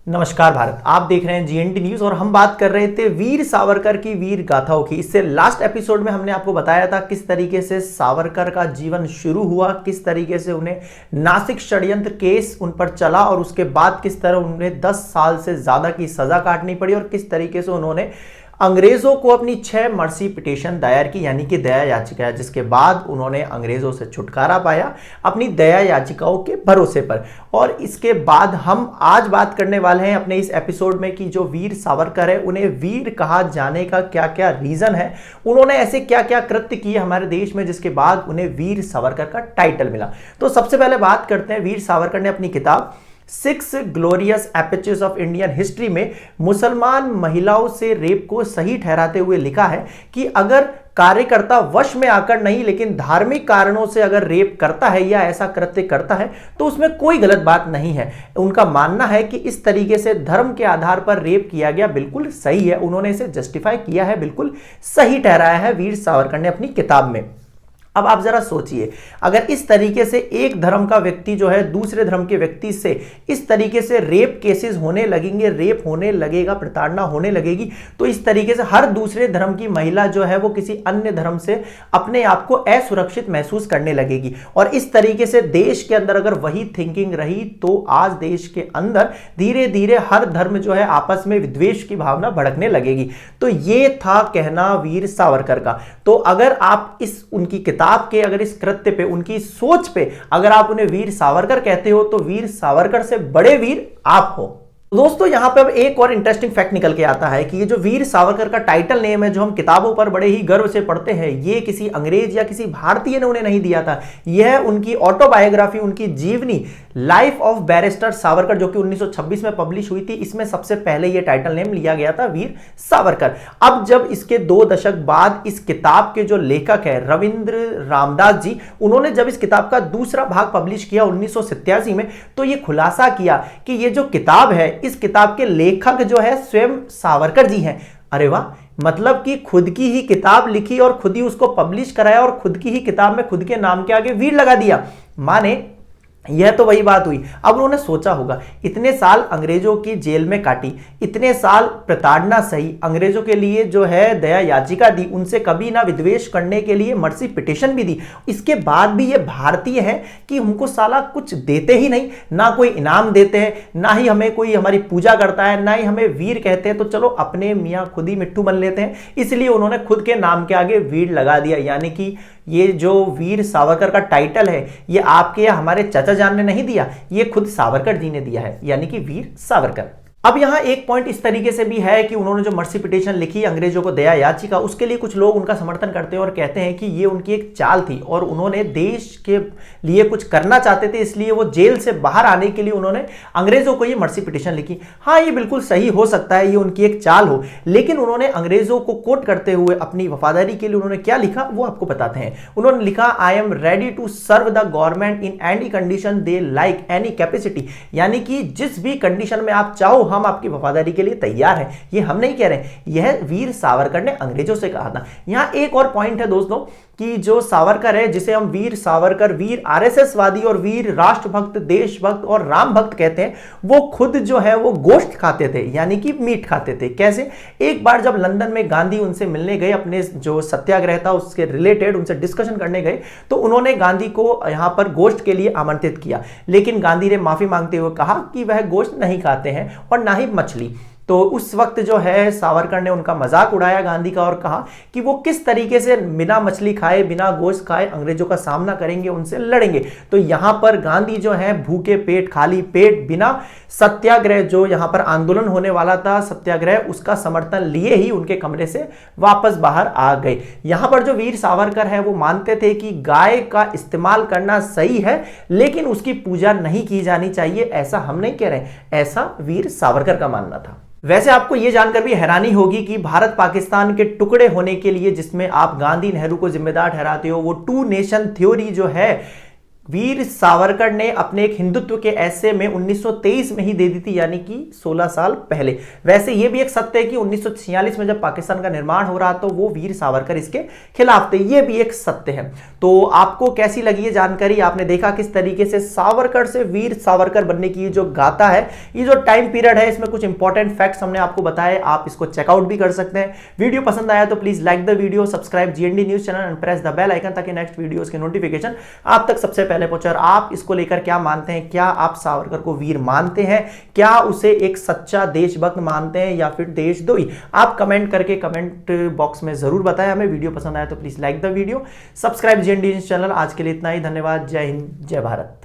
नमस्कार भारत, आप देख रहे हैं जीएनटी न्यूज और हम बात कर रहे थे वीर सावरकर की वीर गाथाओं की। इससे लास्ट एपिसोड में हमने आपको बताया था किस तरीके से सावरकर का जीवन शुरू हुआ, किस तरीके से उन्हें नासिक षड्यंत्र केस उन पर चला और उसके बाद किस तरह उन्हें 10 साल से ज्यादा की सजा काटनी पड़ी और किस तरीके से उन्होंने अंग्रेजों को अपनी 6 मर्सी पिटीशन दायर की, यानी कि दया याचिका, जिसके बाद उन्होंने अंग्रेजों से छुटकारा पाया अपनी दया याचिकाओं के भरोसे पर। और इसके बाद हम आज बात करने वाले हैं अपने इस एपिसोड में कि जो वीर सावरकर है उन्हें वीर कहा जाने का क्या क्या रीजन है, उन्होंने ऐसे क्या क्या कृत्य किए हमारे देश में जिसके बाद उन्हें वीर सावरकर का टाइटल मिला। तो सबसे पहले बात करते हैं, वीर सावरकर ने अपनी किताब 6 ग्लोरियस एपिचेस ऑफ इंडियन हिस्ट्री में मुसलमान महिलाओं से रेप को सही ठहराते हुए लिखा है कि अगर कार्यकर्ता वश में आकर नहीं लेकिन धार्मिक कारणों से अगर रेप करता है या ऐसा कृत्य करता है तो उसमें कोई गलत बात नहीं है। उनका मानना है कि इस तरीके से धर्म के आधार पर रेप किया गया बिल्कुल सही है, उन्होंने इसे जस्टिफाई किया है, बिल्कुल सही ठहराया है वीर सावरकर ने अपनी किताब में। अब आप जरा सोचिए, अगर इस तरीके से एक धर्म का व्यक्ति जो है दूसरे धर्म के व्यक्ति से इस तरीके से रेप केसेस होने लगेंगे, रेप होने लगेगा, प्रताड़ना होने लगेगी, तो इस तरीके से हर दूसरे धर्म की महिला जो है वो किसी अन्य धर्म से अपने आप को असुरक्षित महसूस करने लगेगी। और इस तरीके से देश के अंदर अगर वही थिंकिंग रही तो आज देश के अंदर धीरे धीरे हर धर्म जो है आपस में विद्वेष की भावना भड़कने लगेगी। तो ये था कहना वीर सावरकर का। तो अगर आप इस उनकी किताब के अगर इस कृत्य पे, उनकी सोच पे अगर आप उन्हें वीर सावरकर कहते हो तो वीर सावरकर से बड़े वीर आप हो। दोस्तों यहां पे अब एक और इंटरेस्टिंग फैक्ट निकल के आता है कि ये जो वीर सावरकर का टाइटल नेम है जो हम किताबों पर बड़े ही गर्व से पढ़ते हैं, ये किसी अंग्रेज या किसी भारतीय ने उन्हें नहीं दिया था। यह उनकी ऑटोबायोग्राफी, उनकी जीवनी लाइफ ऑफ बैरिस्टर सावरकर जो कि 1926 में पब्लिश हुई थी, इसमें सबसे पहले यह टाइटल नेम लिया गया था वीर सावरकर। अब जब इसके 2 दशक बाद इस किताब के जो लेखक है रविंद्र रामदास जी, उन्होंने जब इस किताब का दूसरा भाग पब्लिश किया 1987 में, तो यह खुलासा किया कि यह जो किताब है इस किताब के लेखक जो है स्वयं सावरकर जी हैं। अरे वाह, मतलब कि खुद की ही किताब लिखी और खुद ही उसको पब्लिश कराया और खुद की ही किताब में खुद के नाम के आगे वीर लगा दिया। माने यह तो वही बात हुई। अब उन्होंने सोचा होगा इतने साल अंग्रेजों की जेल में काटी, इतने साल प्रताड़ना सही, अंग्रेजों के लिए जो है दया याचिका दी, उनसे कभी ना विद्वेष करने के लिए मर्सी पिटीशन भी दी, इसके बाद भी ये भारतीय है कि हमको साला कुछ देते ही नहीं, ना कोई इनाम देते हैं, ना ही हमें कोई हमारी पूजा करता है, ना ही हमें वीर कहते हैं, तो चलो अपने मियाँ खुद ही मिट्टू बन लेते हैं। इसलिए उन्होंने खुद के नाम के आगे वीर लगा दिया। यानी कि ये जो वीर सावरकर का टाइटल है ये आपके या हमारे चाचा जान ने नहीं दिया, ये खुद सावरकर जी ने दिया है, यानी कि वीर सावरकर। अब यहां एक पॉइंट इस तरीके से भी है कि उन्होंने जो मर्सी पिटीशन लिखी अंग्रेजों को दया याचिका, उसके लिए कुछ लोग उनका समर्थन करते हैं और कहते हैं कि ये उनकी एक चाल थी और उन्होंने देश के लिए कुछ करना चाहते थे, इसलिए वो जेल से बाहर आने के लिए उन्होंने अंग्रेजों को ये मर्सी पिटीशन लिखी। हाँ, ये बिल्कुल सही हो सकता है, ये उनकी एक चाल हो, लेकिन उन्होंने अंग्रेजों को कोट करते हुए अपनी वफादारी के लिए उन्होंने क्या लिखा वो आपको बताते हैं। उन्होंने लिखा, I am ready to serve the government in any condition they like any capacity, यानी कि जिस भी कंडीशन में आप चाहो हम आपकी वफादारी के लिए तैयार हैं। ये हम नहीं कह रहे, यह वीर सावरकर ने अंग्रेजों से कहा था। यहां एक और पॉइंट है दोस्तों कि जो सावरकर है, जिसे हम वीर सावरकर, वीर आरएसएस वादी और वीर राष्ट्रभक्त, देशभक्त और राम भक्त कहते हैं, वो खुद जो है वो गोश्त खाते थे, यानी कि मीट खाते थे। कैसे? एक बार जब लंदन में गांधी उनसे मिलने गए, अपने जो सत्याग्रह था उसके रिलेटेड उनसे डिस्कशन करने गए, तो उन्होंने गांधी को यहां पर गोश्त के लिए आमंत्रित किया, लेकिन गांधी ने माफी मांगते हुए कहा कि वह गोश्त नहीं खाते हैं और ना ही मछली। तो उस वक्त जो है सावरकर ने उनका मजाक उड़ाया गांधी का और कहा कि वो किस तरीके से बिना मछली खाए, बिना गोश्त खाए अंग्रेजों का सामना करेंगे, उनसे लड़ेंगे। तो यहां पर गांधी जो है भूखे पेट, खाली पेट, बिना सत्याग्रह, जो यहां पर आंदोलन होने वाला था सत्याग्रह, उसका समर्थन लिए ही उनके कमरे से वापस बाहर आ गए। यहां पर जो वीर सावरकर है वो मानते थे कि गाय का इस्तेमाल करना सही है लेकिन उसकी पूजा नहीं की जानी चाहिए। ऐसा हम नहीं कह रहे, ऐसा वीर सावरकर का मानना था। वैसे आपको यह जानकर भी हैरानी होगी कि भारत पाकिस्तान के टुकड़े होने के लिए जिसमें आप गांधी नेहरू को जिम्मेदार ठहराते हो, वो 2 नेशन थ्योरी जो है वीर सावरकर ने अपने एक हिंदुत्व के ऐसे में 1923 में ही दे दी थी, यानी कि 16 साल पहले। वैसे यह भी एक सत्य है कि 1946 में जब पाकिस्तान का निर्माण हो रहा तो वो वीर सावरकर इसके खिलाफ थे, यह भी एक सत्य है। तो आपको कैसी लगी ये जानकारी? आपने देखा किस तरीके से सावरकर से वीर सावरकर बनने की जो गाथा है, ये जो टाइम पीरियड है, इसमें कुछ इंपॉर्टेंट फैक्ट्स हमने आपको बताए, आप इसको चेकआउट भी कर सकते हैं। वीडियो पसंद आया तो please like the video, subscribe GND news channel and press the bell icon, ताकि नेक्स्ट वीडियोस के नोटिफिकेशन आप तक सबसे पहले पहुंचे। और आप इसको लेकर क्या मानते हैं? क्या आप सावरकर को वीर मानते हैं? क्या उसे एक सच्चा देशभक्त मानते हैं या फिर देशद्रोही? आप कमेंट करके कमेंट बॉक्स में जरूर बताएं हमें। वीडियो पसंद आया तो please like the video, subscribe GND news channel. आज के लिए इतना ही, धन्यवाद। जय हिंद, जय भारत।